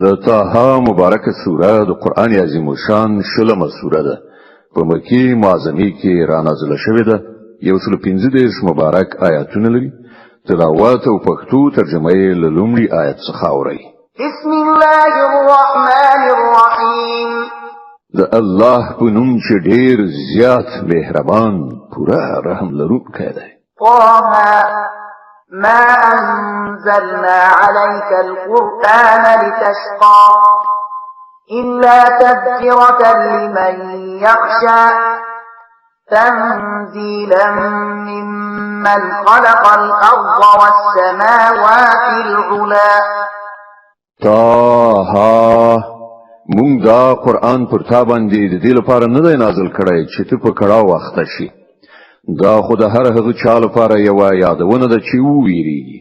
د طه مبارکه سوره د قرآن عظیم شان شلمه سوره ده په مکی معظمه کې را نازله شوې ده. 115 مبارک آیاتونه لري. تلاوت او پښتو ترجمه یې له لومړي آیت څخه اوري. بسم الله الرحمن الرحیم. د الله په نوم چې ډېر زیات مهربان پوره رحم لرونکی دی. طه ما أنزلنا عليك القرآن لتشقى إلا تذكرة لمن يخشى تنزيلا ممن خلق الأرض والسماوات العلى. طه مونږ دا قرآن پر تا باندې د دې لپاره نه دی نازل کړی چې ته په کړه وخت شي. دا خو د هر هغه چا لپاره یو یادونه ده چې وویریږي.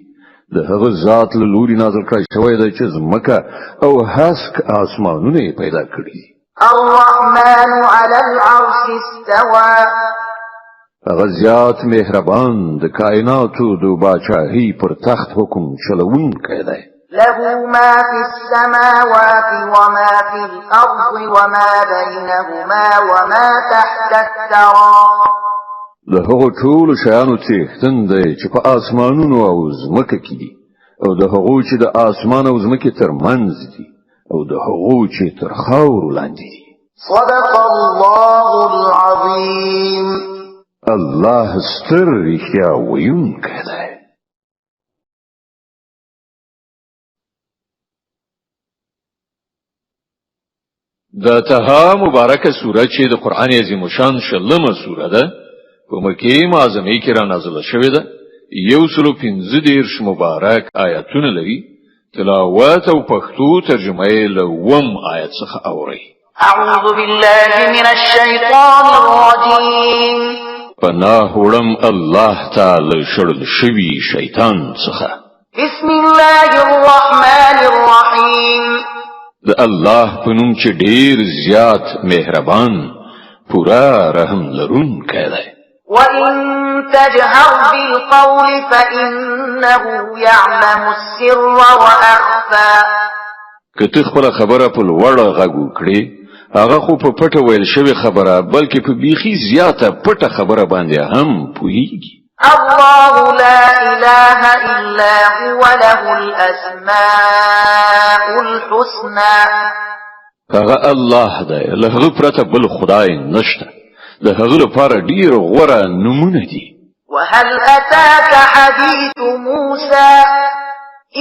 د هغه ذات له لوري نازل کړی شوی دی چې ځمکه او هسک آسمانونه پیدا کړي. الرحمن على العرش استوى. هغه زیات مهربان د کائناتو د باچاهي پر تخت حکم چلوونکی دی. له ما في السماوات وما في الأرض وما بينهما وما تحت الثرى. له هغو ټولو شیانو څښتن دی چې په آسمانونو او ځمکه کې دي او د هغو چې د آسمان او ځمکې ترمنځ دي او د هغو چې تر خاورو لاندې دي. صدق الله العظیم. الله ستر رښتیا ویونکی دی. د طه مبارکه سوره چې د قرآن عظیم شان شلمه سوره ده په مکی معظمه کې را نازله شوې ده. 115 مبارک آیاتونه لري. تلاوت او پښتو ترجمه یې له وم آیت څخه اوري. اعوذ بالله من الشیطان الرجیم. پناه وړم الله تعالی شړل شوی شیطان څخه. بسم الله الرحمن الرحیم. د الله په نوم چې ډیر زیات مهربان پورا رحم لرونکی دی. وَإِن تَجْهَرْ بِالْقَوْلِ فَإِنَّهُ يَعْلَمُ السِّرَّ وَأَخْفَى. که خپل خبره په لوړ غږ وکړي هغه خو په پټه ویل شوی خبره بلکې په بیخي زیاته پټه خبره باندې هم پوهیږي. الله لا إله إلا هو له الأسماء الحسنى. هغه الله دی له هغه پرته بل خدای نشته. د هغه لپاره ډیر غوره نمونه دي. وهل أتاك حديث موسى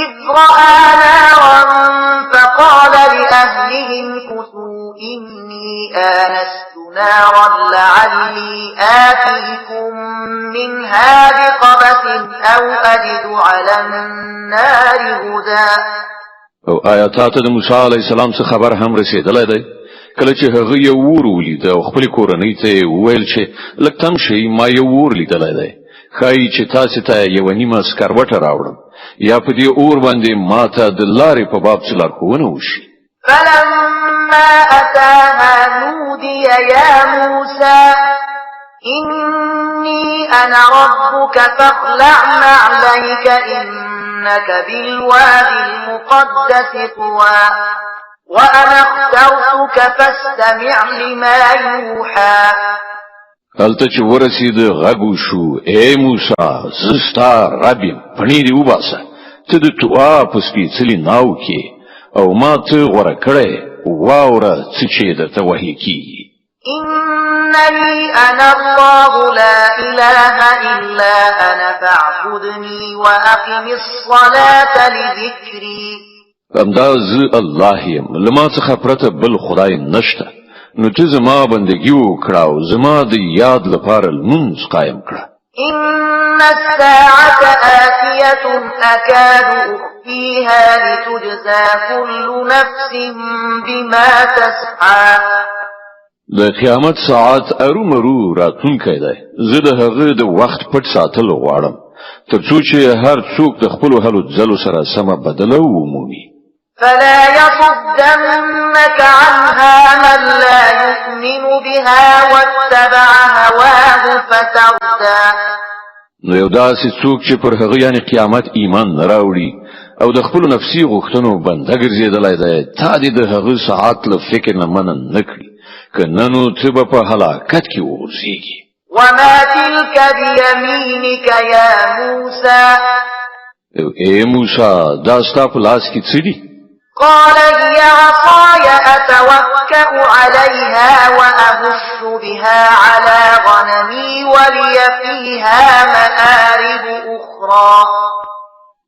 إذ رأى نارا فقال لأهلهم كثوا إني آنست نارا لعلي آتيكم منها بقبس أو أجد على النار هدى. او آیاتات د موسی علیه السلام څخه خبر هم رسیدلی دی. کله چې هغه یو ور ولید او خپل کورنۍ ته وویل چې لږ تم شي ما یو ور لیدلی دی. ښایي چې تاسو ته یو نیمه سکروټه راوړم یا په دې اور باندې ما ته د لارې په باب څه لارښوونه وشي. فلما أتاها نودي يا موسى إني أنا ربك فاخلع نعليك إنك بالوادي المقدس طوى وأنا اخترتك فاستمع لما يوحى. هلته چې ورسید غږ شو اے موسی زستا رب پنی دی وباسه ته د توه په سپېڅلي ناو کې او ما ته غوره کړی واوره څه چې درته وحی کیږي. إنني أنا الله لا إله إلا أنا فاعبدني وأقم الصلاة لذكري. همدا زه الله یم له ما څخه پرته بل خدای نشته نو ته زما بندگی وکړه او زما د یاد لپاره لمونځ قایم کړه. إن الساعة آتية أكاد أخفيها لتجزى كل نفس بما تسعى. د قیامت ساعت ارومرو راتلونکی دی. زه د هغه د وخت پټ ساتل غواړم ترڅو چې هر څوک د خپلو هلو ځلو سره سمه بدله ومومي. فلا يصدنك عنها من لا يؤمن بها واتبع هواه فتردى. نو یو داسې څوک چې پر هغه یعنی قیامت ایمان نه راوړي او د خپل نفسي غوښتنو بنده ګرځېدلای دی تا دې د هغه ساعت له فکر نه منن نکړي کنه نو ته به په هلاکت کې ورسېږي. وما تلك بيمينك يا موسى اے موسی دا ستا په لاس کې څه دي؟ قال هي عصاي أتوكأ عليها وأهش بها على غنمي ولي فيها مآرب أخرى.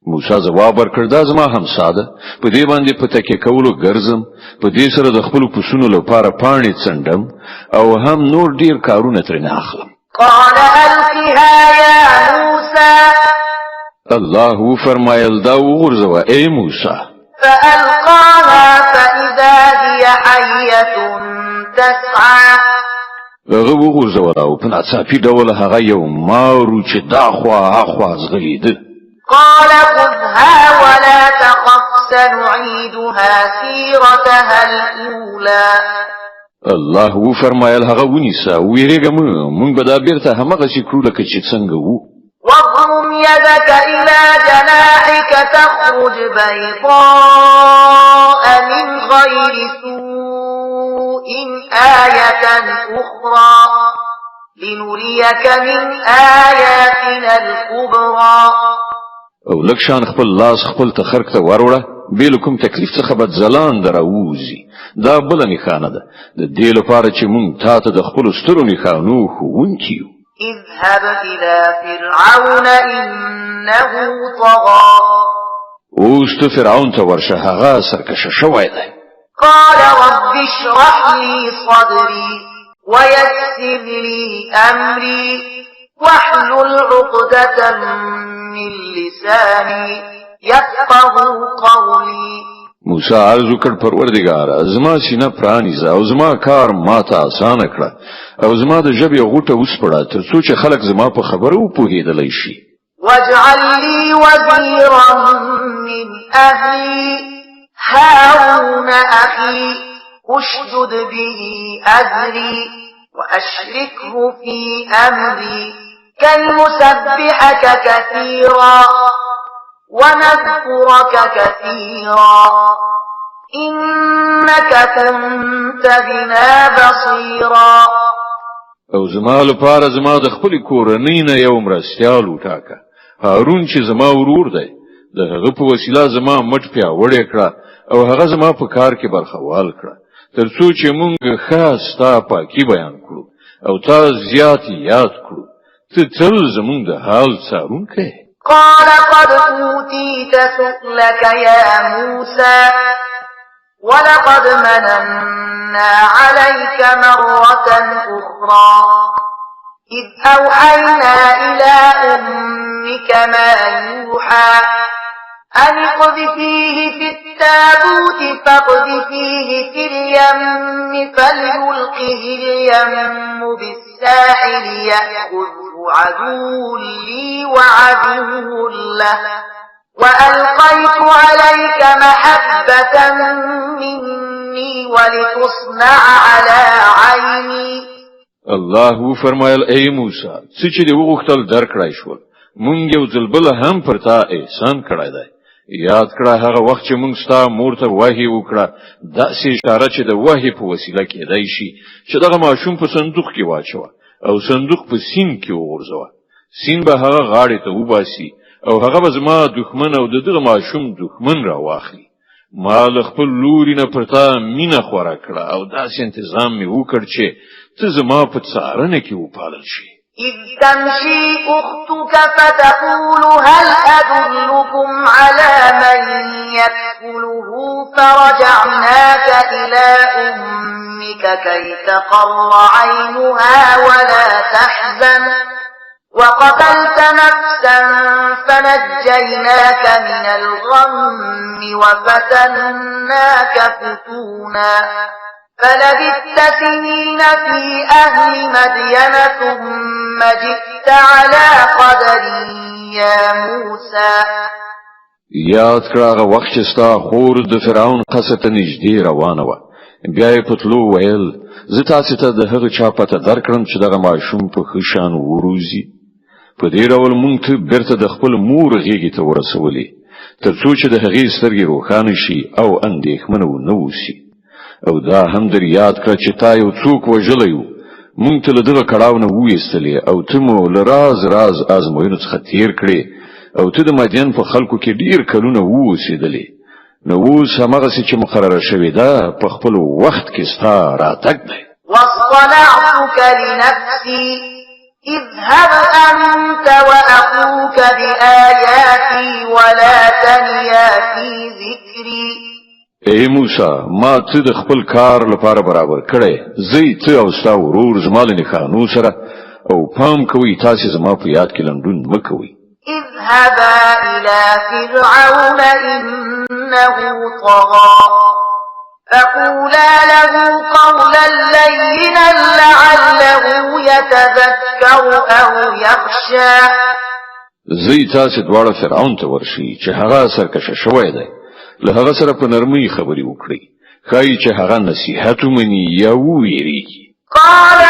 موسی جواب ورکړ دا زما همسا ده په دې باندې په تکیه کولو ګرځم په دې سره د خپل پسونو لپاره پاڼې څنډم او هم نور ډیر کارونه ترې اخلم. قال ألقها يا موسى الله فرمایل دا وغورځوه اے موسی. فألقاها فإذا هي حية تسعى. هغه وغورځوه او په ناڅاپي ډول هغه یو مارو چې دا خوا ځغلېده. قال خذها ولا تخف سنعيدها سيرتها الأولى. الله فرمایل هغه ونیسه ویریږه مونږ به دا بیرته همغسې کړو لکه چې څنګه وو. واضم يدك إلى جناحك تخرج بيضاء من غير سوء آية أخرى لنريك من آياتنا الكبرى. او لکشان خپل لاس خپل تخرک ته وروړه بیل کوم تکلیف څخه بد زلان دراوزی دا بل نه خانه ده د دې لپاره چې مونږ تاسو د خپل سترو نه خانو خوونکیو. اذهب إلى فرعون إنه طغى. اوس ته فرعون ته ورشه هغه سرکشه شوی دی. قال رب اشرح لي صدري ويسر لي أمري واحلل عقدة من لساني يفقه قولي. موسی عرض وکړ پروردګار زما سینه پرانیزه او زما کار ماته آسان کړه او زما د ژبې غوټه وسپړه تر څو چې خلک زما په خبرو وپوهېدلی شي. واجعل لي وزيرا من أهلي هارون أخي اشدد به أزري وأشركه في أمري كي نسبحك كثيرا ونذكرك كثيرا إنك كنت بنا بصيرا. او زما لپاره زما د خپل کورنۍ نه یو مرستیال وټاکه هارون چې زما ورور دی د هغه په وسیله زما مټ پیاوړی کړه او هغه زما په کار کې برخوال کړه تر څو چې مونږ خاص تا پاکي بیان کړو او تا زیات یاد کړو ته تل زمونږ د حال څارونکی. قال قد أوتيت سؤلك يا موسى ولقد مننا عليك مرة أخرى إذ أوحينا إلى أمك ما يوحى أن اقذفيه في التابوت فاقذفيه في اليم فليلقه اليم بالساحل يأخذه عدو لي وعدو له وألقيت عليك محبة مني ولتصنع على عيني. الله فرمایل ای موسی څه چې دی وغوښتل درکړای شول مونږ یو ځل بل هم پر تا احسان کړی دی. یاد کړه هغه وخت چې مونږ ستا مور ته وحی وکړه داسې اشاره چې د وحی په وسیله کېدای شي چې دغه ماشوم په صندوق کې واچوه او صندوق په سیند کې وغورځوه. سیند به هغه غاړې ته وباسي او هغه به زما دښمن او دغه ماشوم دښمن را واخلي. ما له خپل لوري نه پر تا مینه خوره کړه او داسې تنظیم مې وکړ چې ته زما په څارنه کې وپالل شي. إذ تمشي أختك فتقول هل أدلكم على من يكفله فرجعناك إلى أمك كي تقر عينها ولا تحزن وقتلت نفسا فنجيناك من الغم وفتناك فتونا فلبثت سنين في أهل مدين ثم جئت على قدر يا موسى. یاد کړه هغه وخت چې ستا خور د فرعون قصر ته نږدې روانه وه بیا یې په تلو ویل زه تاسو ته د هغه چا پته درکړم چې دغه ماشوم په ښه شان وروزي. په دې ډول مونږ ته بیرته د خپل مور غېږې ته ورسولې ترڅو چې د هغې سترګې روښانه شي او اندېښمنه ونه اوسي او دا هم در یاد کړه چې تا یو څوک وژلی و مونږ ته له دغه کړاو نه وویستلې او ته مو له راز ازموینو څخه تیر کړې او ته د مدین په خلکو کې ډیر کلونه واوسېدلې نو اوس هماغسې چې مقرره شوې ده په خپل وخت کې ستا راتګ دی واصطنعتك لنفسي اذهب أنت وأخوك بآياتي ولا تنيا في ذكري اے موسی ما ته د خپل کار لپاره برابر کړې زی ته او ستا ورور زما له نښانو سره او پام کوي تاسو زما په یاد کې لنډون مکوئ اذهبا إلى فرعون إنه طغى فقولا له قولا لينا لعله يتذكر أو يخشى زی تاسو دواړه فرعون ته ورشي چې هغه سرکشه شوی دی له هغه سره په نرمۍ خبرې وکړي ښایي چې هغه نصیحت ومني یا وویریږي قال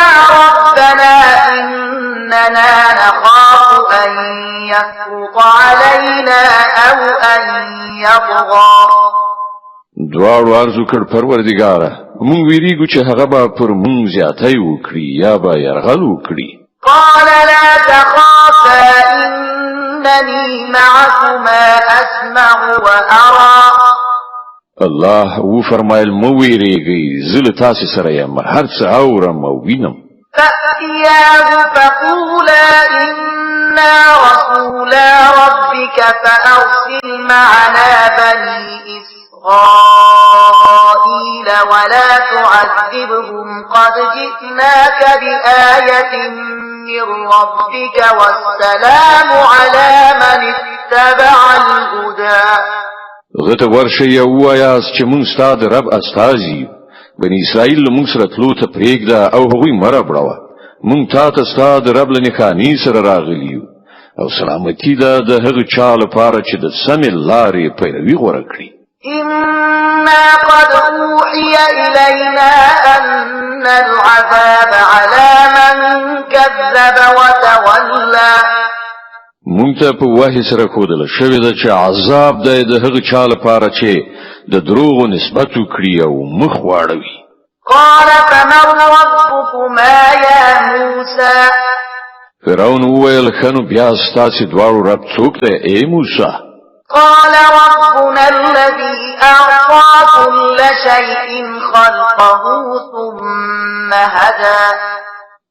ربنا إننا نخاف أن يفرط علينا أو أن يطغى دواړو عرض وکړ پروردګاره مونږ ویریږو چې هغه به پر مونږ زیاتی وکړي یا به یرغل وکړي قال لا تخافا إنني معكما أسمع وأرى الله و فرمایل مو ویریږئ زه له تاسو سره یم هر څه اورم او وینم فأتياه فقولا إنا رسولا ربك فأرسل معنا بني إسرائيل ولا تعذبهم قد جئناك بآية من ربك والسلام على من اتبع الهدى غته ورشه یو وایاس چې مونږ ستاسو رب استازي بني اسرائیل مونږ سره تلو ته پرېږده او هغوی مره بړوه مونږ تاسو ستاسو رب له نښانې سره راغلیو او سلامتی ده د هغه چا لپاره چې د سمې لارې پیروي غوره کړي إنا قد أوحي إلينا أن العذاب على من كذب وتولى مونږ ته په وحی سره ښودل شوې ده چې عذاب دی د هغه چا لپاره چې د دروغو نسبت وکړي او مخ واړوي قال فمن ربكما يا موسى فرعون وویل ښه نو بیا ستاسې دواړو رب څوک دی ای موسی قال ربنا الذي أعطى كل شيء خلقه ثم هدى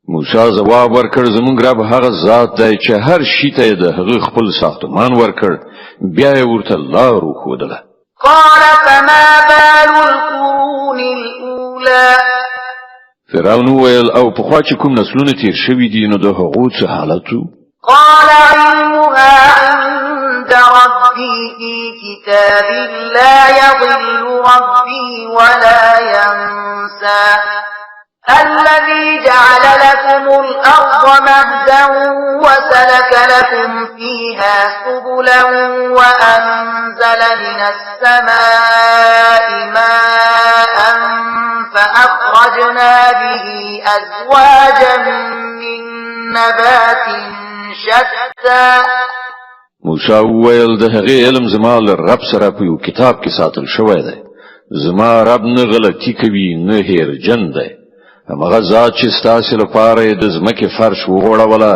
موسی جواب ورکړ زمونږ رب هغه ذات دی چې هر شي ته د هغه خپل ساختمان ورکړ بیا یې ورته لار وښودله قال فما بال القرون الأولى فرعون وویل او پخوا چې کوم نسلونه تیر شوي دي نو د هغو څه حالت و قال علمها عند ربي في كتاب لا يضل ربي ولا ينسى الذي جعل لكم الأرض مهدا وسلك لكم فيها سبلا وأنزل من السماء ماء فأخرجنا به أزواجا من نبات شتى موسی وویل د هغې علم زما له رب سره په یو کتاب کې ساتل شوی دی زما رب نه غلطي کوي نه هیرجن دی همغه ذات چې ستاسو لپاره د ځمکې فرش وغوړوله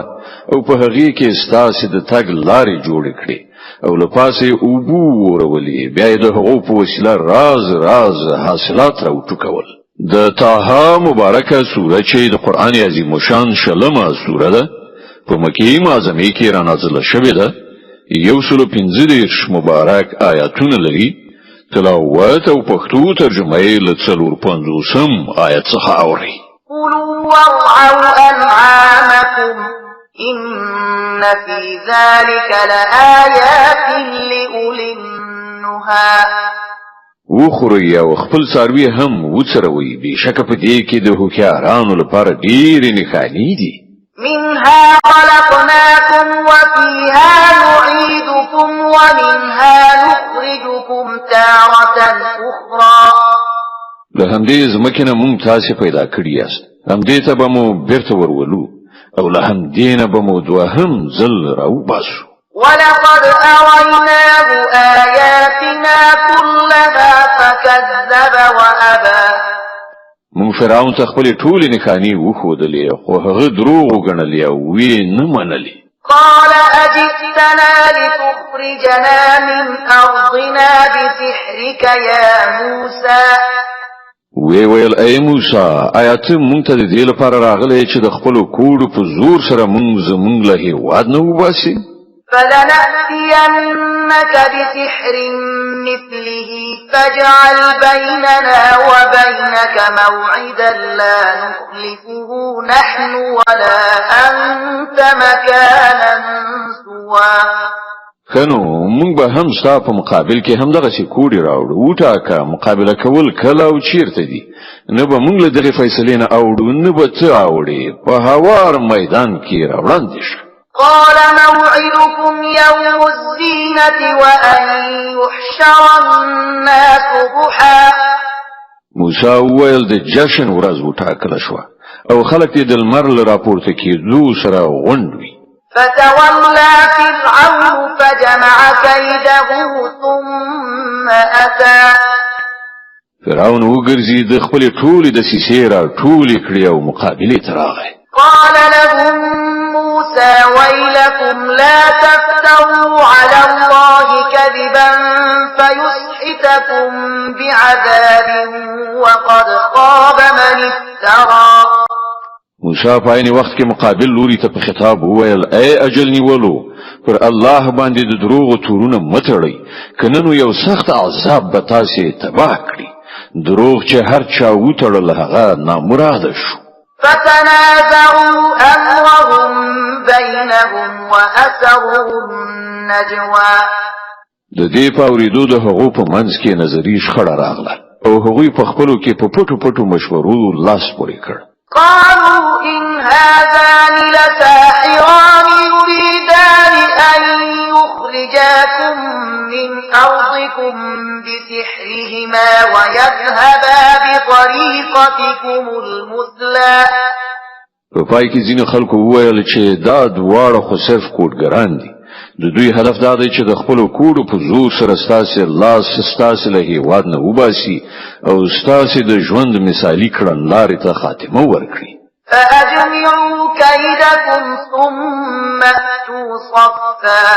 او په هغې کې ستاسو د تګ لارې جوړې کړې او له پاسه اوبو ورولې بیا یې د هغو په وسیله راز حاصلات راوټوکول د طه مبارکه سوره چې د قرآن عظیم الشان شلمه سوره ده په مکې معظمه کې را نازله شوې ده 115 مبارک آیاتونه لري تلاوت او پښتو ترجمه یې له 450 آیت څخه اوري قلوا وارعوا أنعامكم إن في ذلك لآيات لأولي النهى وخوري او خپل څاروي هم وڅروي بشک په دې کې د هوښیارانو لپاره ډېرې نښانې دي منها خلقناكم وفيها نعيدكم ومنها نخرجكم تارة أخرى له همدې ځمکې نه مونږ تاسې پیدا کړي یاست همدې ته به مو بیرته ورولو او له همدې نه به مو دوهم ځل راوباسو ولقد أريناه آياتنا كلها فكذب وأبى مون فرعون ته خپل ټول نښانې وښودلې خو هغه دروغ وګڼلې او وی نه منلې. قال أجئتنا لتخرجنا من أرضنا بسحرك يا موسى ویل ای موسی آیا ته مونږ ته د دې لپاره راغلی چې د خپل کوډو په زور سره مونږ زمونږ له هېواد نه وباسي؟ فلنأتينك بسحر مثله فاجعل بيننا وبينك موعدا لا نخلفه نحن ولا أنت مكانا سوى. کنو مونږ به هم ستا په مقابل کې هم دغه سي کوډي راوړو وټاکه مقابله کول کله او چیرته دي نه به مونږ له دغه فیصلې نه اوړو نه به څه اوړي په هوار میدان کې راوړاندې شو. قال موعدكم يوم الزينة وأن يحشر الناس ضحى. موسی وویل د جشن ورځ وټاکله شوه او خلک یې د لمر له راپورته کېدو سره غونډ وي. فتولى فرعون فجمع كيده ثم أتى. فرعون وګرځي د خپل ټولې دسیسې را ټولې کړې او مقابلې ته راغی. قال لهم موسى ويلكم لا تفتروا على الله كذبا فيسحتكم بعذاب وقد خاب من افترى. موسی په عین وخت کې مقابل لوري ته په خطاب وویل ای اجل نیولو پر الله باندې د دروغ تورونه متړي کنه نو یو سخت عذاب به تاسو تباه کړي. دروغ چې هر چا وتړل هغه نامراده شو. فتنازعوا أمرهم بينهم وأسروا النجوى. د دې په اوریدو د هغو په منځ کې نظری شخړه راغله او هغوی په خپلو کې په پټو پټو مشورو لاس پورې کړ. قالوا إن هذان لساحران يريدان أن يخرجاكم من أرضكم بسحرهما ويذهبا بطريقتكم المثلى. په پای کې ځینې خلکو وویل چې دا دواړه خو صرف کوډګران دي. د دوی هدف دا دی چې د خپل کوډو په زور سره ستاسو لاس ستاسو له هېواد نه وباسي او ستاسو د ژوند مثالي کړنلارې ته خاتمه ورکړي. فأجمعوا كيدكم ثم أتوا صفا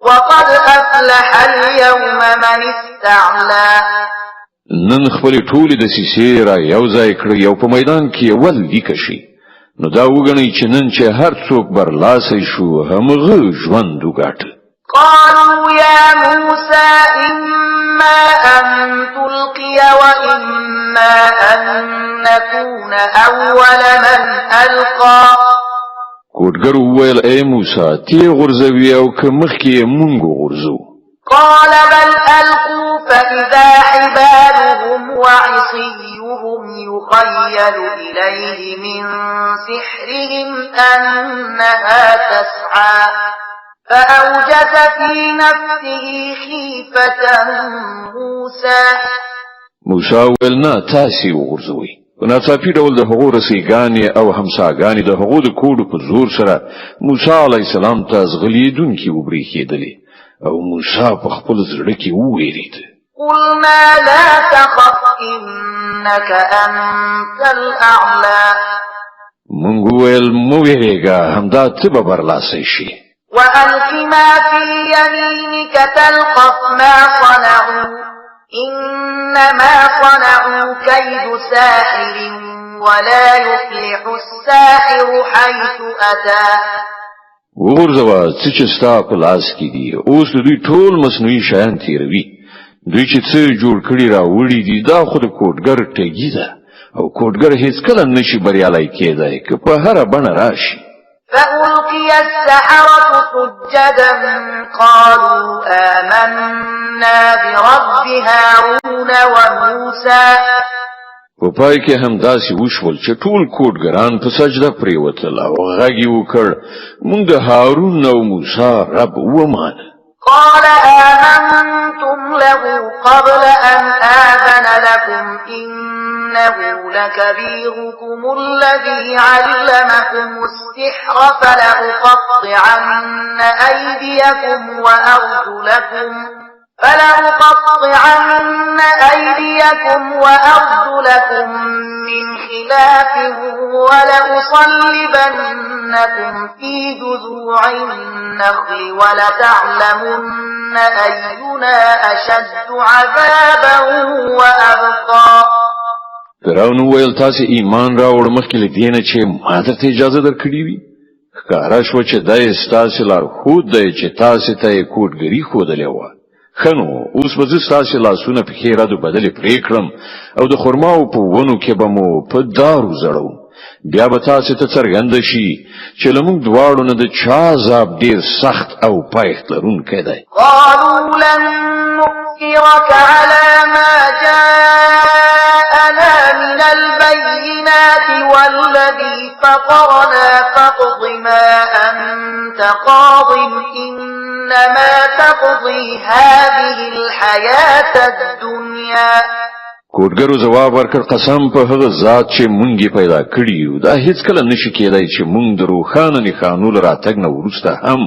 وقد أفلح اليوم من استعلى. نن خپل ټولې دسیسې را یو ځای کړئ او په میدان کې ول لیکه شي. نو دا وګڼئ چې نن چې هر څوک برلاسی شو همغه ژوند وګاټه. قالوا يا موسى إما أن تلقي وإما أن نكون أول من ألقى. کوډګر وویل ای موسی تی غورځوي او که مخکې مونږ غورځو. قال بل ألقوا فإذا حبالهم وعصيهم يخيل إليه من سحرهم أنها تسعى فأوجس في نفسه خيفة موسى. موسی وویل نه تاسې وغورځوئ. په ناڅاپي ډول د هغو رسیګانې او همساګانې د هغو د کوډو په زور سره موسی علیه السلام ته ځغلېدونکي وبرېښېدلې او موسی په خپل زړه کې وویرید. قلنا لا تخف إنك أنت الأعلى. مونږ وویل مه ویرېږه همدا ته به برلاسی شي. وألق ما في يمينك تلقف ما صنعوا إنما صنعوا كيد ساحر ولا يفلح الساحر حيث أتى. وګورځوه څه چې ستا په لاس کې دي اوس دوی ټول مصنوعي شیان تیروي. دوی چې څه جوړ کړي راوړي دي دا خو د کوډګر ټګي ده او کوډګر هیڅکله نشي بریالی کېدای که په هره بڼه راشي. فألقي السحرة سجدا قالوا آمنا برب هارون وموسى. په پای کې هم داسې وشول چې ټول کوډګران په سجده پریوتل او غږ یې وکړ مونږ د هارون او موسی رب ومانه. قال آمنتم له قبل أن آذن لكم إنه لكبيركم الذي علمكم السحر فلأقطعن أيديكم وأرجلكم من خلاف ولأصلبنكم في جذوع النخل ولتعلمن أينا أشد عذابا وأبقى. فرعون ویل تاسو ایمان راوړ مخکې له دې نه چې ما درته اجازه درکړې وي. ښکاره شوه چې دا یې ستاسې لارښود دی چې تاسې ته یې کوډګري ښودلې وه. ښه نو اوس به زه ستاسې لاسونه پښې ردو بدلې پرې کړم او د خرماو په ونو کې به مو په دارو زړوم. بیا به تاسې ته څرګنده شي چې له موږ دواړو نه د چا عذاب ډېر سخت او پایښت لرونکی دی. قالوا لن نؤثرك على ما جاءنا من البينات والذي فطرنا فاقض ما أنت قاض إنما تقضي هذه الحياة الدنيا. کوډګرو جواب ورکړ قسم په هغه ذات چې مونږ پیدا کړی یو دا هیڅ کله نشي کېدای چې مونږ د روخانه نښانو راتګ نه وروسته هم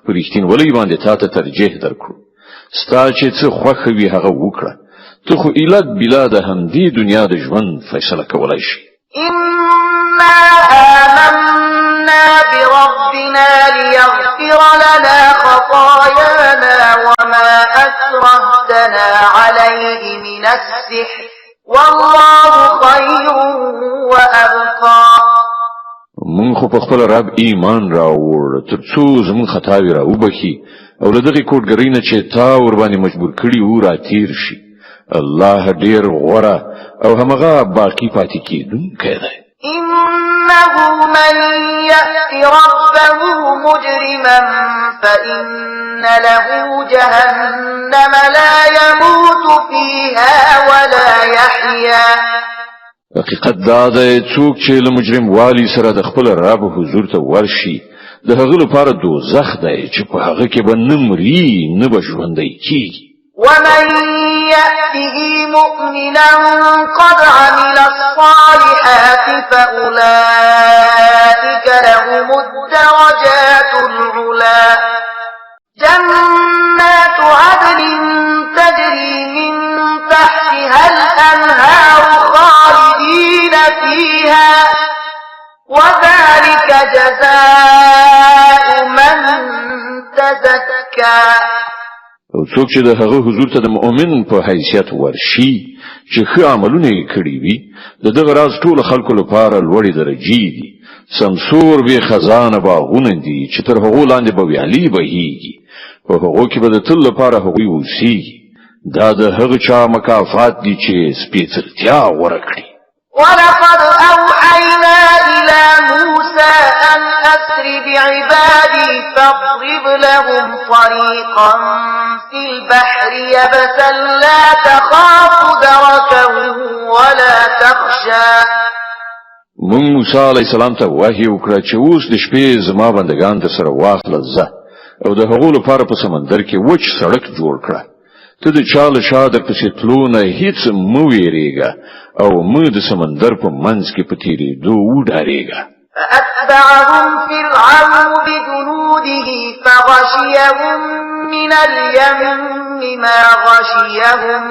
په رښتینولۍ باندې تاسو ترجیح درکړو. ستا چې څه خوښ وي هغه وکړه. ته خو ایلات بلا د همدې دنیا د ژوند فیصله کولای شي. إنا آمنا بربنا ليغفر لنا خطايانا وما أكرهتنا عليه من السحر والله خير وأبقى. مونږ خو په خپل رب ایمان راوړ ترڅو زموږ خطاوې راوبخي او له دغې کوډګرۍ نه چې تا ورباندې مجبور کړي وو راتیر شي. الله ډېر غوره او همغه باقي پاتې کېدونکی دی. إنه من يأت ربه مجرما فإن له جهنم لا يموت فيها ولا يحيا. حقیقت دا دی څوک چې له مجرم والی سره د خپل رب حضور ته ورشي د هغه لپاره دوزخ دی چې په هغه کې به نه مري نه به ژوندی کېږي. ومن يأته مؤمنا قد عمل الصالحات فأولئك لهم الدرجات العلى. جنات عدن تجري من تحتها الأنهار خالدين فيها وذلك جزاء من تزكى. او څوک چې د هغه حضور ته د مؤمن په حیثیت ورشي چې ښه عملونه یې کړي وي د دغه راز ټول خلکو لپاره لوړې درجې دي. سمسور به خزانه باغونه دي چې تر هغو لاندې به ویالې بهیږي په هغو کې به د تل لپاره هغوی اوسیږي. دا د هغه چا مکافات دي چې سپېڅلتیا غوره کړي. ولقد أوحينا إلى موسى أن أسر بعبادي فاضرب لهم طريقا في البحر يبسا لا تخاف دركا ولا تخشى. مونږ موسی علیه السلام ته وحی وکړه چې اوس د شپې زما بندگان در سره واخله زه او د هغو لپاره په سمندر کې وچ سړک جوړ کړه. ته د چا له شا درپسې تلو نه هیڅ مه ویرېږه او مه د سمندر په منځ کې په تېرېدو وډارېږه. فأتبعهم فرعون بجنوده فغشيهم من اليم ما غشيهم.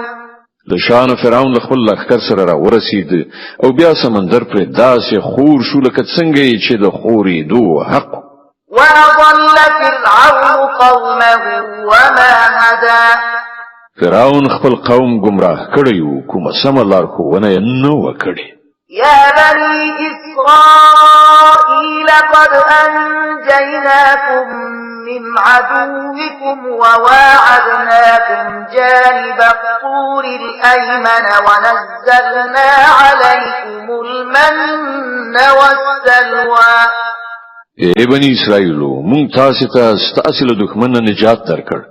د شان فرعون خپل لښکر سره را ورسید او بیا سمندر پر داسې خور شو لکه څنګه چې د خورېدو حق. وأضل فرعون قومه وما هدى. فرعون خپل قوم گمراه کړی و کومه سمه لارښوونه یې نه وه کړې. يا بني إسرائيل قد أنجيناكم من عدوكم وواعدناكم جانب الطور الأيمن ونزلنا عليكم المن والسلوى. ای بنی اسرائیلو مونږ تاسو ته ستاسو له دښمن نه نجات درکړ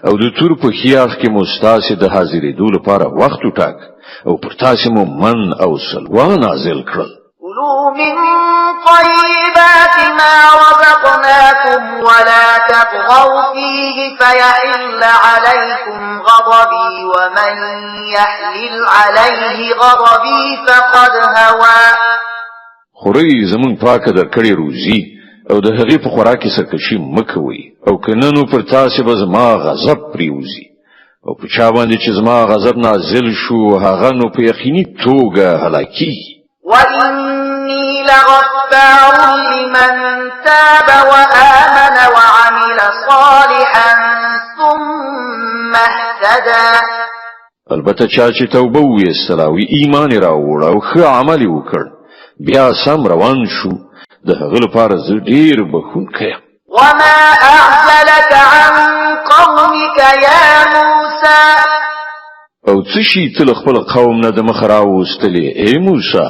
او د تور په خیاخ کې مو ستاسو د حاضرېدو لپاره وخت وټاک او پر تاسو مو من او سلوا نازل کړل. كلوا من طيبات ما رزقناكم ولا تطغوا فيه فيحل عليكم غضبي ومن يحلل عليه غضبي فقد هوى. خوري زمون پاکه در کړي روزي او د هغې په خوراک کې سرکشي مکوي او کننو پر تاسو به زما غضب پریوزي او په چا باندې چې زما غضب نازل شو هغه نو په یقیني توګه هلاکی. وإني لغفار لمن تاب وآمن وعمل صالحا ثم اهتدى. البته چا چې توبه ویستله او ایمان راوړ او ښه عمل وکړ بیا سم روان شو د هغه لپاره زه ډیر بخښونکی یم. وما أعجلك عن قومك يا موسى. او څه شي ته له خپل قوم نه د مخ راوستلې ای موسی؟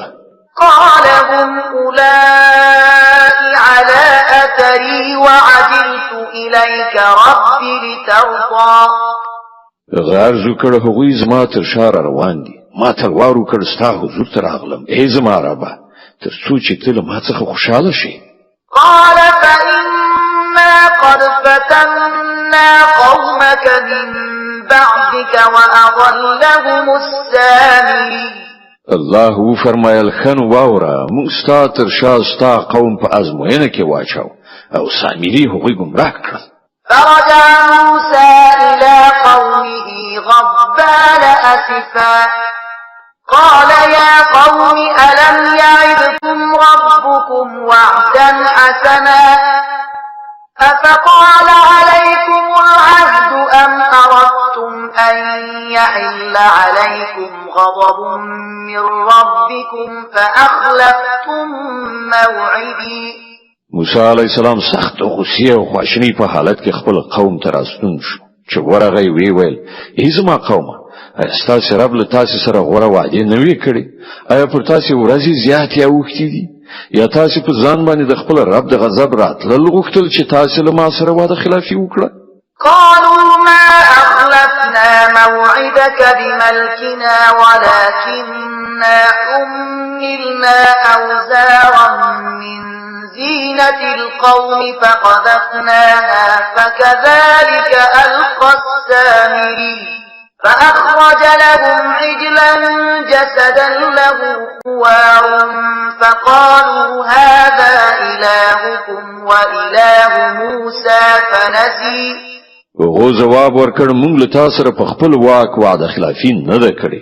قال هم أولئك على أثري وعجلت إليك رب لترضى. غرض وکړ هغوی زما تر شا روان دي ما تلوار وکړ ستا حضور ته راغلم ای زما ربه تر څو چې ته له ما څخه خوشحاله شې. قال فإنا قد فتنا قومك من بعدك وأضلهم السامري. الله فرمایل خن واورا موږ ستا تر شا ستا قوم په ازموینه کې واچاو او سامري هغوی ګمراه کړل. فرجع موسى إلى قومه غضبان أسفا قال يا قوم ألم يعدكم ربكم وعدا حسنا أفطال عليكم العهد أم أردتم أن يحل عليكم غضب من ربكم فأخلفتم موعدي. موسی علیہ السلام سخت غصه او خواشنی په حالت کې خپل قوم ته راستون شو چې ورغی ویل ای زما قومه ستاسو رب له تاسو سره غوړه وعده نه وی کړی آیا پر تاسو ورځي زیات یا وختي دي یا تاسو په ځان باندې د خپل رب د غضب راتلل غوښتل چې تاسو له ما سره وعده خلافي وکړه؟ قالوا ما أخلفنا موعدك بملكنا ولكننا حملنا أوزارا من زينة القوم فقذفناها فكذلك ألقى السامري فأخرج لهم عجلا جسدا له خوار فقالوا هذا إلهكم وإله موسى فنسي. هغه جواب ورکړ مونږ له تاسو سره په خپل واک وعده خلافي نه ده کړې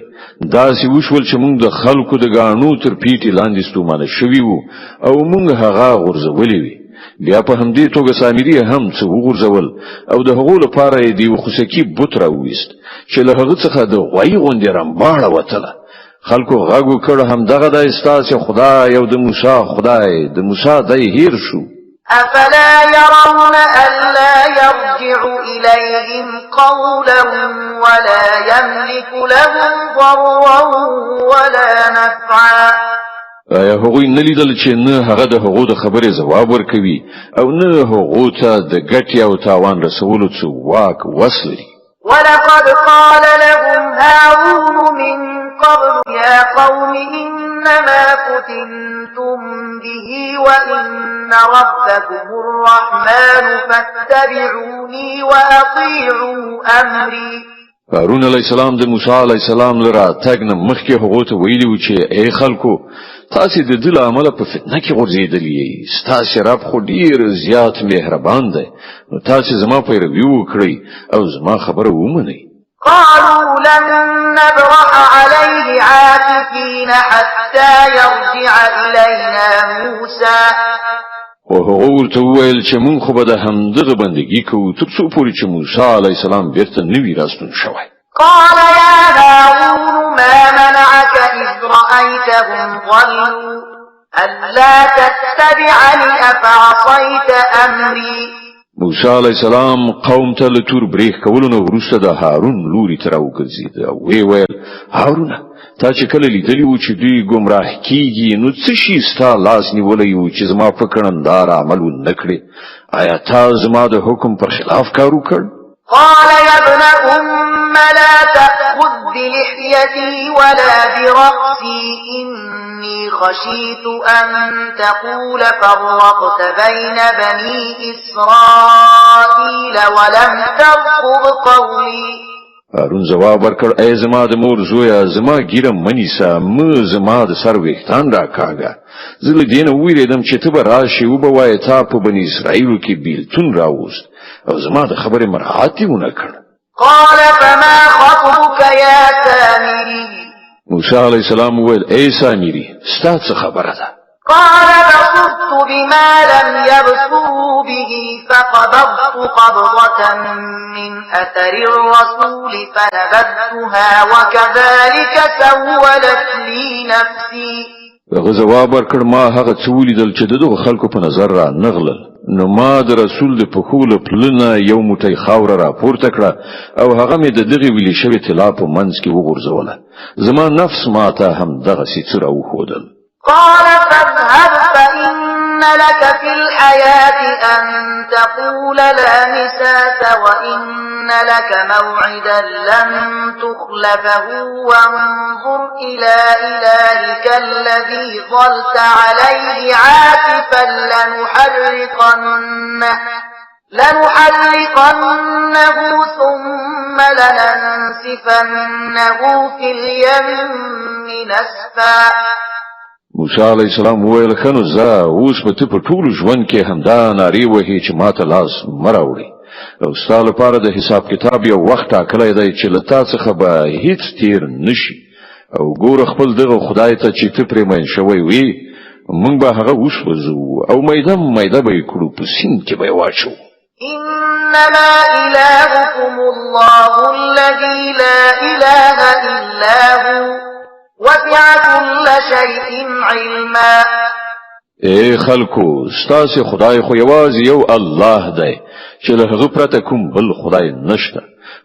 دا سی وشول چې مونږ د خلکو د غاڼو تر پیټي لاندې ستومانه شوي وو او مونږ هغه غورځولې وي بیا په همدې توګه سامري هم څه وغورځول او د هغو لپاره یې د خوسکی بوت راوویست چې له هغه څخه د غوی غوندې رمباړه وتله. خلکو غږ وکړ همدغه د ستاسو خدای او د موسی خدای د موسی دای هیر شو. أفلا يرون ألا يرجع إليهم قولا ولا يملك لهم ضرا ولا نفعا. آیا هغوی نلیدل چې نه هغه د هغو د خبرې ځواب ورکوي او نه هغو ته د ګټې او تاوان رسولو څه واک وس لري؟ ولقد قال لهم هارون من قبل يا قوم إنما فتنتم به وإن ربكم الرحمن فاتبعوني وأطيعوا أمري. هارون علیہ السلام د موسی علیہ السلام لرا تاګ نه مخکې هغه ته ویلی و چې ای خلکو تاسو د دل عمل په فتنه کې ورزيدلې ستاسو رب خو ډیر زیات مهربان دی نو تاسو زما پیروي وکړئ او زما خبره ومنئ. قالوا لن نبرح عليه عاكفين حتى يرجع إلينا موسى. وهغه ورته وویل چې مونږ خو به د همدغه بندګي کوو تر څو پورې چې موسی علیه السلام بیرته نوي راستون شوی. قال يا هارون ما منعك إذ رأيتهم ضلوا ألا تتبعني أفعصيت أمري. موسی علیہ السلام قوم ته له تور بریښ کولو نه وروسته د هارون لوري ته راوګرځېد او ویل هارونه تا چې کله لیدلی و چې دوی ګمراه کیږي نو څه شي ستا لاس نیولی و چې زما په کړندار عمل ونه کړې آیا تا زما د حکم پر خلاف کار وکړ؟ قال يا ابن أم لا تأخذ بلحيتي ولا برأسي نفسي إني خشيت أن تقول فرقت بين بني إسرائيل ولم ترقب قولي. هارون جواب ورکړ ای زما د مور زویا زما ګیره منیسا زما د سر ویښتان را کاږه زه له دې نه ویرېدم چې ته به راشې وبه وایې تا په بني اسرائیلو کې بیلتون راوست او زما د خبرې مراعات یې ونه کړ. قال فما خطبك يا سامري. موسی علیه السلام وویل ای سامري ستا څه خبره ده؟ قال بصرت بما لم يبصروا به فقبضت قبضة من أثر الرسول فنبذتها وكذلك سولت لي نفسي. هغه جواب ورکړ ما هغه څه ولیدل چې دغه خلکو په نظر را نغلل نو ما د رسول د پښو له پلنه یو موټی خاوره را پورته کړه او هغه مې د دغې ویلې شوې طلا په منځ کې وغورځوله زما نفس ما ته هم دغسې څه راوښودل. قال فاذهب فإن لك في الحياة أن تقول لا مساس وإن لك موعدا لن تخلفه وانظر إلى إلهك الذي ظلت عليه عاكفا لنحرقنه ثم لننسفنه في اليم نسفا. موسی علیه السلام وویل ښه نو ځه اوس به ته په ټول ژوند کې همدا نارې وهې چې ما ته لاس مه راوړې او ستا لپاره د حساب کتاب یو وخت ټاکلی دی چې له تا څخه به هیڅ تیر نشي او ګوره خپل دغه خدای ته چې ته پرې مین شوی وي موږ به هغه وسوځو او میده به یې کړو په سیند کې به یې واچوو. إنما إلهكم الله الذي لا إله إلا هو وسع كل شيء علما. اے خلکو ستاسو خدای خو یوازې یو الله دی چې له هغه پرته کوم بل خدای نشته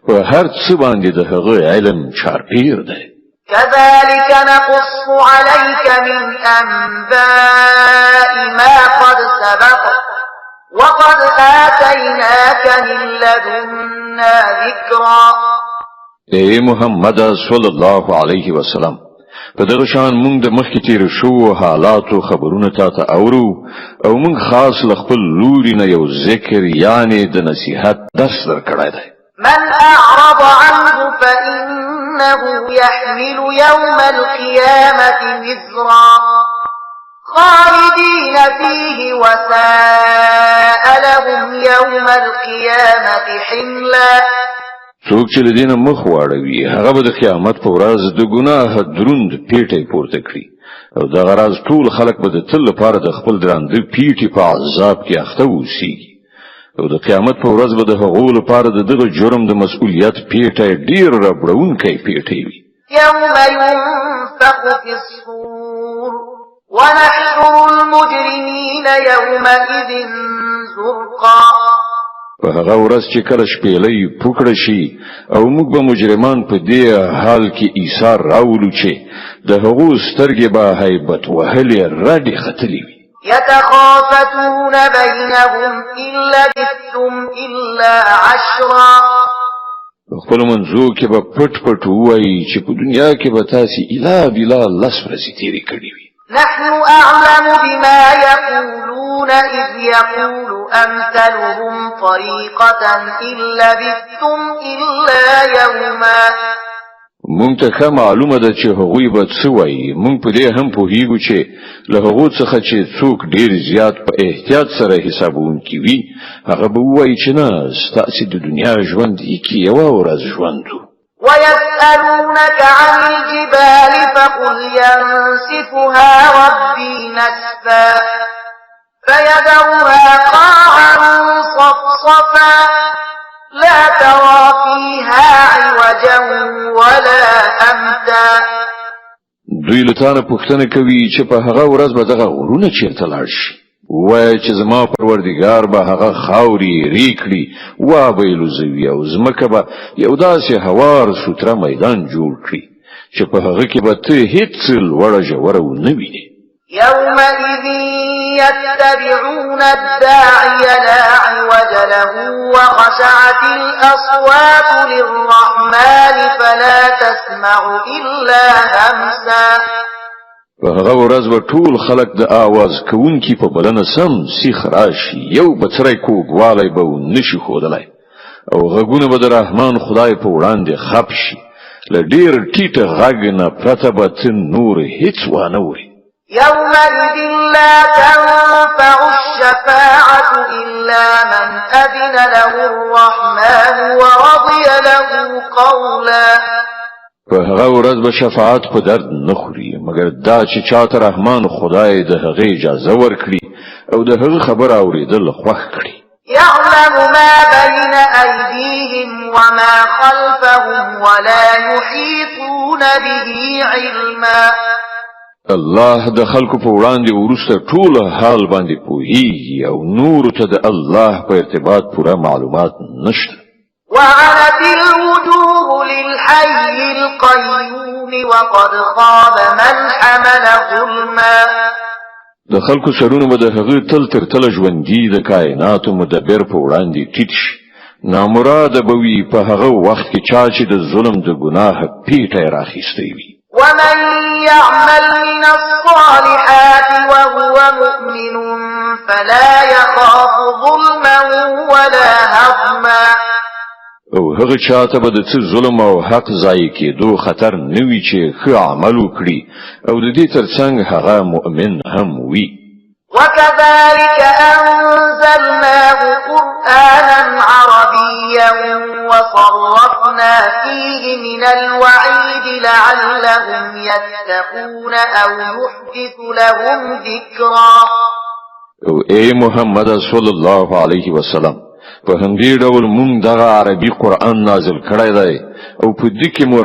په هر څه باندې د هغه علم چارپیر دی. كذلك نقص عليك من أنباء ما قد سبق وقد آتيناك من لدنا ذكرا. اے محمد صلی الله علیه وسلم په دغه شان موږ د مخکې تیر شو حالاتو خبرونه تاسو اورو او موږ خاص لخپل لوري نه یو ذکر یعنی د نصیحت درس درکړای دی. من أعرض عنه فإنه يحمل يوم القيامة وزرا خالدين فيه وساء لهم يوم القيامة حملا. څوک چې لدینه مخ واړوي هغه به د قیامت په ورځ د ګناه دروند پیټي پورته کړي او د غراز ټول خلک به د تل لپاره د خپل درانده پیټي په عذاب کې اخته وسیږي او د قیامت په ورځ به د هغو لپاره د دغه جرم د مسؤلیت پیټي ډیر ربړونکی پیټي وي. يوم ينفخ في الصور ونحشر المجرمين يومئذ زرقا. په هغه ورځ چې کله شپېلې پوکړه شي او موږ به مجرمان په دې حال کې ایثار راولو چې د هغو سترګې به هیبت وهلې رډې ختلې وي. يتخافتون بينهم إن لبثتم إلا عشرا. خپل منځو کې به پټ پټ وایي چې په دنیا کې به تاسو اله بلا لس ورځې تیرې کړې وي. نحن أعلم بما يقولون إذ يقول أمثلهم طريقة إن لبثتم إلا يوما. مونږ ته معلومه ده چې هغوی به څه وایي مونږ په دې هم پوهیږو چې له هغو څخه چې څوک ډیر زیات په احتیاط سره حسابونکي وي هغه به وایي چې نه ستاسو د دنیا ژوند کې یوه ورځ ژوند و. ويسألونك عن الجبال فقل ينسفها ربي نسفا فيذرها قاعا صفصفا لا ترى فيها عوجا ولا أمتا. دوی لتانه پوښتنه کوي چې په هغه ورځ به دغه غرونه چیرته لاړ شي وای چې زما پروردگار به هغه خاوري ریکړي وا به لوزوي او زمکه به یو داسې هوار سوتره میدان جوړ کړي چې په هغه کې به ته هیڅ لوړه ژوره ونه وینې. يومئذ يتبعون الداعي لا عوج له وخشعت الأصوات للرحمن فلا تسمع إلا همسا. په هغه ورځ به ټول خلک د आवाज کوونکی په بلنه سم سیخ راشي یو بڅری کوګوالی به نشي خودلای او غږونه به د رحمان خدای په وړاندې خپ شي له ډیر ټیټه غږ نه پرته به نور هیڅ وانه وي يومئذ لا تنفع الشفاعة إلا من أذن له الرحمن ورضي له قولا په هغه ورځ به شفاعت په درد نه خوري مګر دا چې چاته رحمان خدای د هغه اجازه ورکړي او د هغه خبر اوریدل خوښ کړي يعلم ما بين أيديهم وما خلفهم ولا يحيطون به علما الله د خلکو په وړاندې ورسته ټول حال باندې پوهیږي او نور ته د الله په ارتباط پوره معلومات نشته وعنت الوجوه للحي القيوم وقد خاب من حمل ظلما د خلکو سرونه به د هغه تل تر تل ژوندۍ د کائناتو مدبر په وړاندې ټیټ شي نامراده به وي په هغه وخت کې چې د ظلم د ګناه پیټه راخیستې وي ومن يعمل من الصالحات وهو مؤمن فلا يخاف ظلما ولا هضما او هغه چاته به د څه ظلم او حق ضایع کېدو خطر نه وي چې ښه عمل وکړي او د دې ترڅنګ هغه مؤمن هم وي وكذلك أنزلناه قرآنا عربيا وصرفنا فيه من الوعيد لعلهم يتقون أو يحدث لهم ذكرا او اے محمد صلی الله علیه وسلم په همدې ډول مونږ دغه عربي قرآن نازل کړی دی او په دې کې مو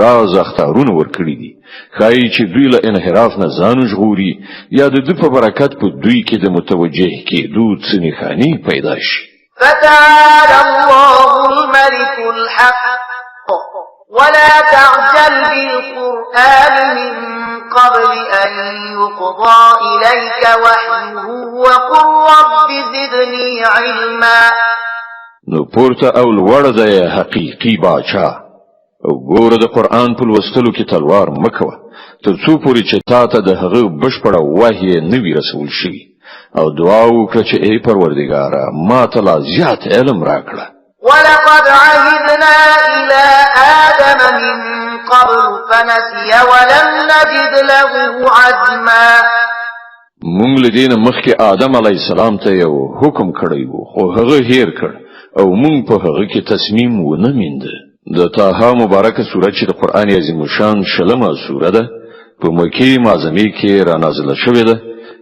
راز اختارونه ورکړي دي ښایي چې دوی له انحراف نه ځان ژغوري یا د دې په برکت په دوی کې د متوجه کېدو څه نښانې پیدا شي فتعالى الله الملك الحق ولا تعجل بالقرآن من قبل أن يقضى إليك وحيه وقل رب زدني علما نو پورته او لوړ دی حقیقي باچا او ګوره د قرآن په لوستلو کې تلوار مکوه تر څو پورې چې تا ته د هغه بشپړه وحی نه وي رسول شي او دعا وکړه چې ای پروردګاره ما ته لا زیات علم راکړه ولقد عهدنا إلى آدم من قبل فنسي ولم نجد له عزما مونږ لدین مخکې آدم علی السلام ته یو حکم کړی وو خو هغه هیر کړ او مونږ په هغه کې تصمیم ونه میند د طه مبارکه سورۃ چې د قران عظیم شان شلمه سورہ ده په مکی معظمه کې را نازله شوې ده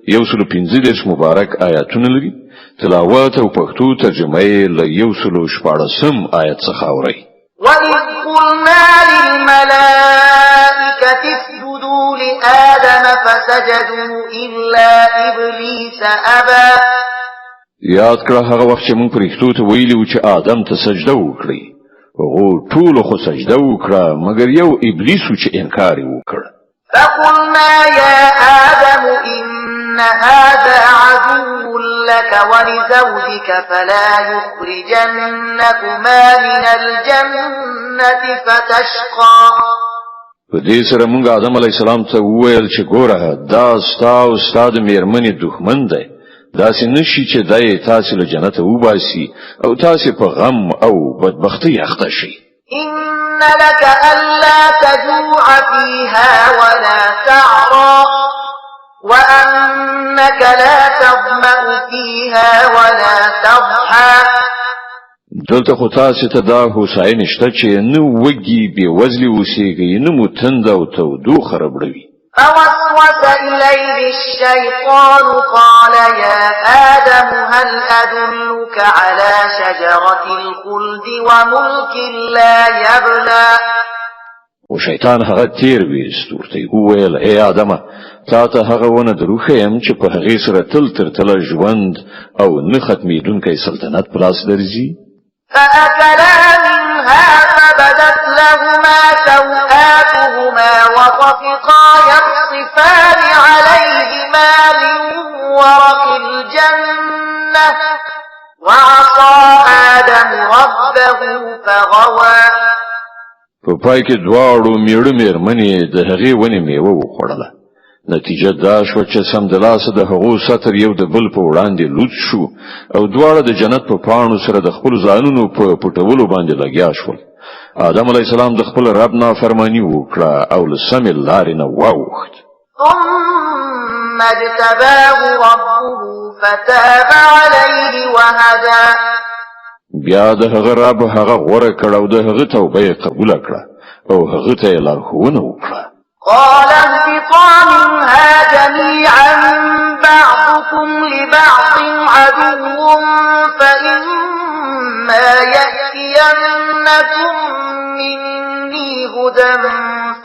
115 مبارک آیاتونه لري تلاوت او پښتو ترجمه یې له 114 آیت څخه اوري وَإِذْ قُلْنَا لِلْمَلَائِكَةِ اسْجُدُوا لِآدَمَ فَسَجَدُوا إِلَّا إِبْلِيسَ أَبَى یاد کړه هغه وخت چې موږ پرښتو ته ویلو چې آدم ته سجده وکړي هغه ټول خو سجده وکړه مګر یو ابلیس چې انکار وکړ فَقُلْنَا يَا آدَمُ إِنَّ هَذَا عَدُوٌّ لَكَ وَلِزَوْجِكَ فَلَا يُخْرِجَنَّكُمَا مِنَ الْجَنَّةِ فَتَشْقَى په دې سره موږ آدم علی السلام ته وویل چې ګوره دا ستاسو استاد میرمنې دښمن دی داسې نشي چې دای تاسو له جنت وباسي او تاسو په غم او بدبختی اخته شي إن لك ألا تجوع فيها ولا تعرى وأنك لا تظمأ فيها ولا تضحى دلته خو تاسو ته دا هوساینه شته چې نو وږي به وزلي وسیږي نو متند او تودوخه ربړوي فوسوس إليه الشيطان قال يا آدم هل أدلك على شجرة الخلد وملك لا يبلى او شیطان هغه تیر ویست ورته وویل ای آدمه تا ته هغه ونه دروخیم چې په هغه سره تل تل ژوند او نه ختمیدونکی سلطنت پلاس درځي فأكلا منها فبدت لهما سوآتهما وطفقا يخصفان عليهما من ورق الجنة وعصى آدم ربه فغوى په پای کې دواړو میړه میرمنې د هغې ونې میوه وخوړله نتیجه دا شو چې سمدلاسه د هغو سطر یو د بل په وړاندې لوڅ شو او دواړه د جنت په پاڼو سره د خپل ځانونو په پټولو باندې لګیا شول. آدم علیه السلام د خپل رب نافرمانی وکړه او له سمې لارې نه واوښت. ثم اجتباه ربه فتاب عليه وهدى. بیا د هغه رب هغه غوره کړ او د هغه توبه یې قبوله کړه او هغه ته یې لارښوونه وکړه. قال اهبطا منها جميعا بعضكم لبعض عدو فإما يأتينكم مني هدى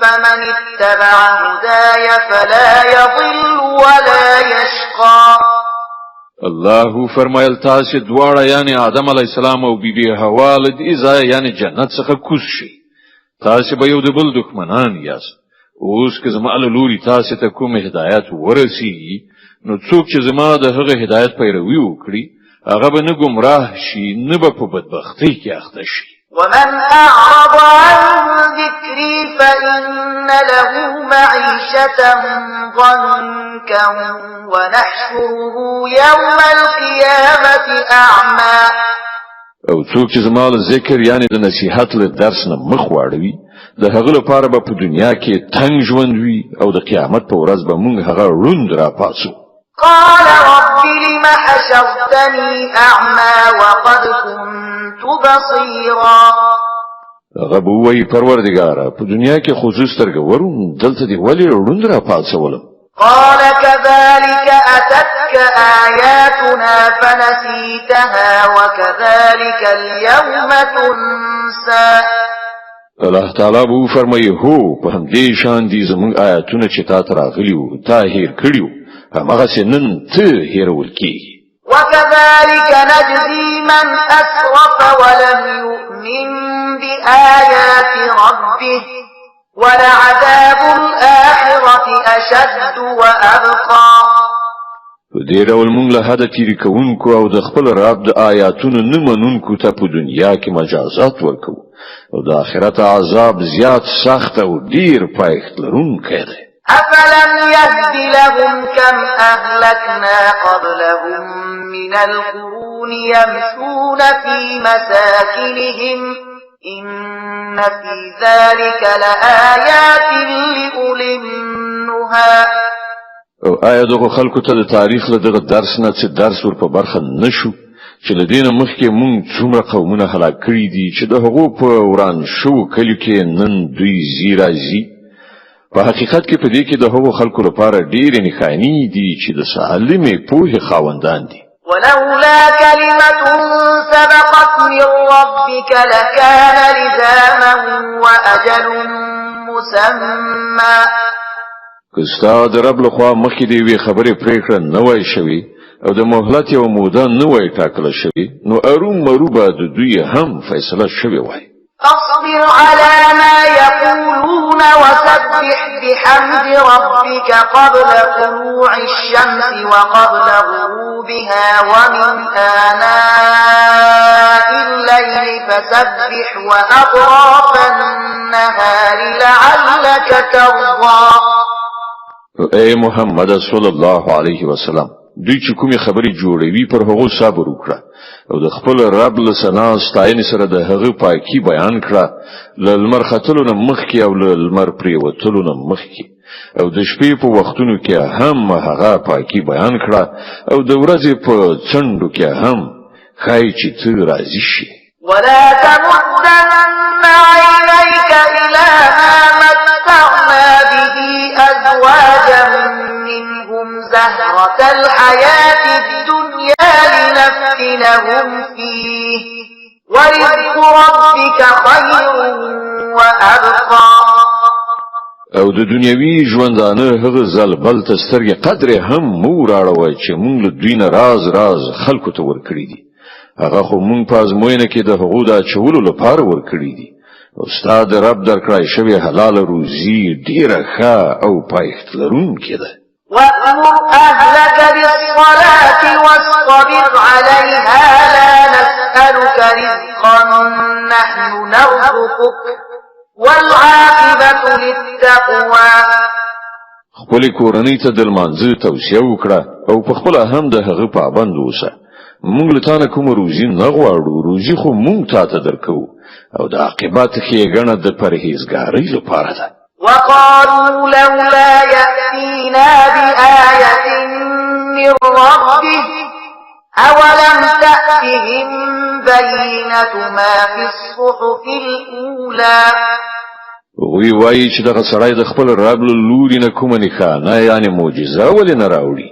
فمن اتبع هداي فلا يضل ولا يشقى. الله فرمایل تاسو دواړه یعنی آدم علی السلام او بیبي حوا له دې ځای یعنی جنت څخه کوز شي. تاسو به یو د بل دښمنان یاست. اوس که زما له لوري تاسو ته کوم هدایت ورسیږي نو څوک چې زما د هغه هدایت پیروي وکړي هغه به نه گمراه شي نه به په بدبختۍ کې اخته شي. ومن أعرض عن ذكري فإن له معيشة ضنكا ونحشره يوم القيامة أعمى. او څوک چې زما له ذکر یعنی د نصیحت له درس نه مخ واړوي د هغه لپاره به په دنیا کې تنگ ژوند وي او د قیامت په ورځ به موږ هغه روند را پاسو. قال رب لم حشرتني أعمى وقد كنت بصيرا. هغه به وایي پروردګاره په دنیا کې خو زه سترګورم دلته دې ولې روند را پاسولم. قال كذلك أتتك آياتنا فنسيتها وكذلك اليوم تنسى. الله تعالی به فرمایي هو په همدې شان دي زموږ آیاتونه چې تا ته راغلي وو تا هیر کړي وو هماغسې نن ته هیرول کېږي. وكذلك نجزي من أسرف ولم يؤمن بآيات ربه ولعذاب الآخرة أشد وأبقى. په دې ډول موږ له حده تیری کوونکو او د خپل رب د آیاتونو نه منونکو ته په دنیا کې مجازات ورکوو او د آخرت عذاب زیات سخت او ډیر پایښت لرونکی دی. أفلم يهد لهم كم أهلكنا قبلهم من القرون يمشون في مساكنهم إن في ذلك لآيات لأولي النهى. او آیا دغه خلکو ته د تاریخ له دغه درس نه څه درس ور په برخه نشو چې له دینه مخکې مونږ څومره قومونه هلاک کړي دي چې د هغو په وران شو کلیو کې نن دوی زیرازي. په حقیقت کې په دې کې د هغو خلکو لپاره ډېرې نښانې دي چې د سالمې پوهې خاوندان دي. ولولا كلمة سبقت من ربك لكان لزاما وأجل مسمى. کستا د رب لخوا مخکې دی وی خبرې پریکړه نه وای شوی او د مهلت یو موده نه وای ټاکل شوی نو اروم مروبه د دوی هم فیصله شوی وای. فاصبر على ما يقولون وسبح بحمد ربك قبل طلوع الشمس وقبل غروبها ومن آناء الليل فسبح وأطراف النهار لعلك ترضى. اے محمد صلی الله علیه وسلم دوی چې کومې خبرې جوړوي پر هغه صبر وکړه او د خپل رب له ثنا ستاینې سره د هغه پاکي بیان کړه ل لمر ختلو نه مخکې او ل لمر پریوتلو نه مخکې او د شپې په وختونو کې هم هغه پاکي بیان کړه او د ورځې په څنډو کې هم خای چې ته راضي شي. ولا تمدن عينيك إلى ما متعنا به أزواجا منهم زهرة الحياة الدنيا لنفتنهم فيه ورزق ربك خير وأبقى. او د دنیوي ژوندانه هغه زلبل تسترګې قدر هم مو راړوي چې مونږ له دوی نه راز خلکو ته ورکړي دي. هغه خو مونږ په ازموینه کې د هغو د چولو لپاره ورکړي دي. استاد رب درکړای شوی حلال روزي ډیره ښه او پایښت لرونکې ده. وأمر أهلك بالصلاة واصطبر عليها لا نسألك رزقا نحن نرزقك والعاقبة للتقوى. خپل کورنۍ ته د لمانځه توصیه وکړه او په خپل هم د هغه پابند اوسه مونږ له تانه کوم روزي نه غواړو روزي خو مونږ ته درکو او د عاقبت ښېګڼه د پرهیزګارۍ لپاره ده وقالوا لولا يأتينا بآية من ربه أولم تأتهم بينة ما في الصحف الأولى وی وایي چې دغه سړی د خپل رب له لوري نه کومه نښانه یعنی معجزه ولې نه راوړي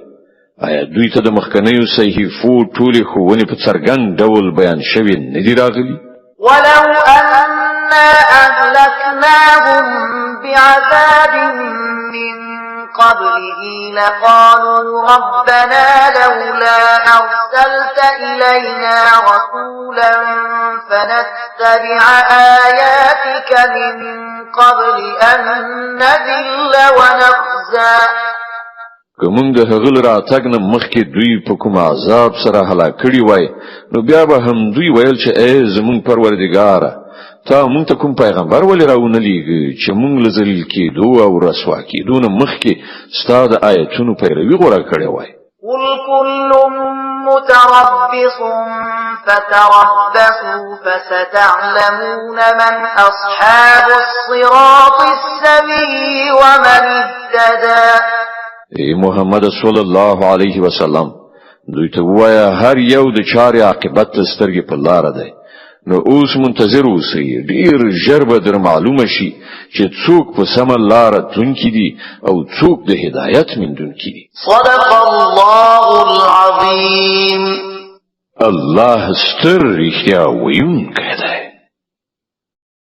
آیا دوی ته د مخکنیو صحیفو ټولې ښوونې په څرګند ډول بیان شوي نه دي راغلي ولو أنا أهلكناهم بعذاب من قبله لقالوا ربنا لولا أرسلت إلينا رسولا فنتبع آياتك من قبل أن نذل ونخزى کوم د هغل راتګ نه مخکې دوی په کوم عذاب سره هلاک کړي وای نو بیا به هم دوی ویل چې ای زمون پروردګار تا مونږ ته کوم پیغمبر ولې راونه لیږي چې مونږ لذلیل کېدو او رسوا کېدو نه مخکې ستا د آیتونو پیروي غوړه کړې وای قل كل متربص فتربصوا فستعلمون من أصحاب الصراط السوي ومن اهتدى ای محمد صلی الله علیه وسلم دوی ته وایا هر یو د چارې عاقبت سترګې په لار ده نو اوس منتظر اوسئ ډیر ژر به در معلومه شي چې څوک په سم لار تونکي دي او څوک د هدایت مندونکي دي صدق الله العظیم الله ستر رښتیا ویونکی دی